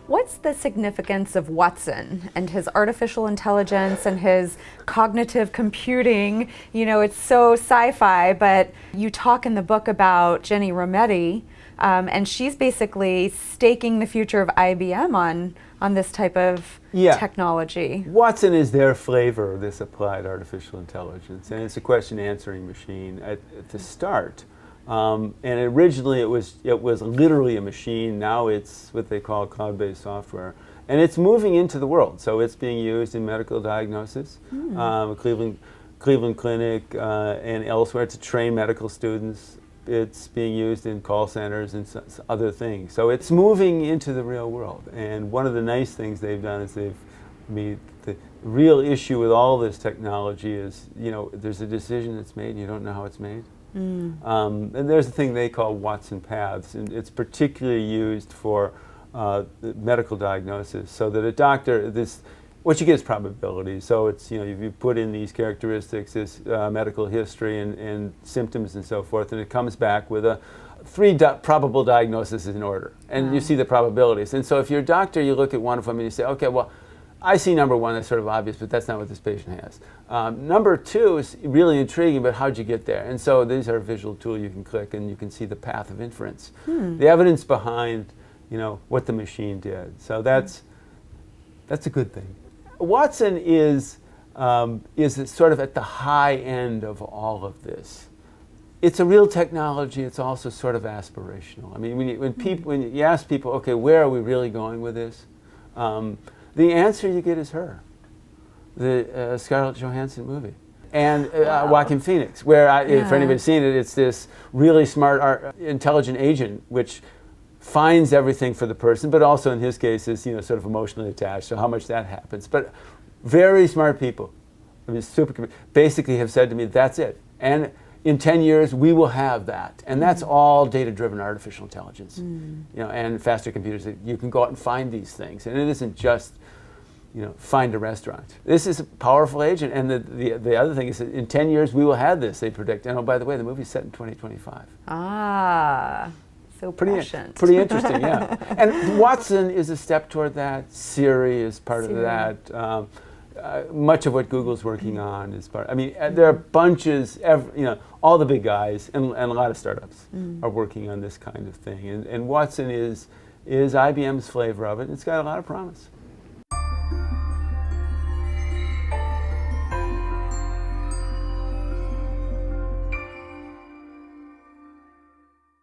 What's the significance of Watson and his artificial intelligence and his cognitive computing? You know, it's so sci-fi, but you talk in the book about Jenny Rometty, and she's basically staking the future of IBM on this type of technology. Watson is their flavor of this applied artificial intelligence, and it's a question answering machine at the start. And originally it was literally a machine. Now it's what they call cloud-based software, and it's moving into the world. So it's being used in medical diagnosis, Cleveland Clinic and elsewhere to train medical students. It's being used in call centers and other things. So it's moving into the real world. And one of the nice things they've done is the real issue with all this technology is, you know, there's a decision that's made and you don't know how it's made. And there's a thing they call Watson paths, and it's particularly used for medical diagnosis, so that a doctor, what you get is probability. So it's, you know, you put in these characteristics, this medical history and symptoms and so forth, and it comes back with a 3 probable diagnoses in order, and you see the probabilities. And so if you're a doctor, you look at one of them and you say, okay, well, I see number 1, that's sort of obvious, but that's not what this patient has. Number 2 is really intriguing, but how'd you get there? And so these are a visual tool you can click and you can see the path of inference. The evidence behind, you know, what the machine did. So that's a good thing. Watson is sort of at the high end of all of this. It's a real technology. It's also sort of aspirational. I mean, when you ask people, okay, where are we really going with this? The answer you get is Her, the Scarlett Johansson movie, and Joaquin Phoenix, where, for anybody's seen it, it's this really smart, intelligent agent which finds everything for the person, but also in his case is, you know, sort of emotionally attached. So how much that happens, but very smart people, I mean, basically have said to me, that's it, and in 10 years we will have that, and that's all data-driven artificial intelligence, you know, and faster computers. You can go out and find these things, and it isn't just, you know, find a restaurant. This is a powerful agent, and the other thing is that in 10 years we will have this, they predict. And oh, by the way, the movie's set in 2025. Ah, so prescient. Pretty interesting, yeah. And Watson is a step toward that. Siri is part of that. Much of what Google's working on is part. I mean, there are bunches. You know, all the big guys and a lot of startups are working on this kind of thing. And Watson is IBM's flavor of it. It's got a lot of promise.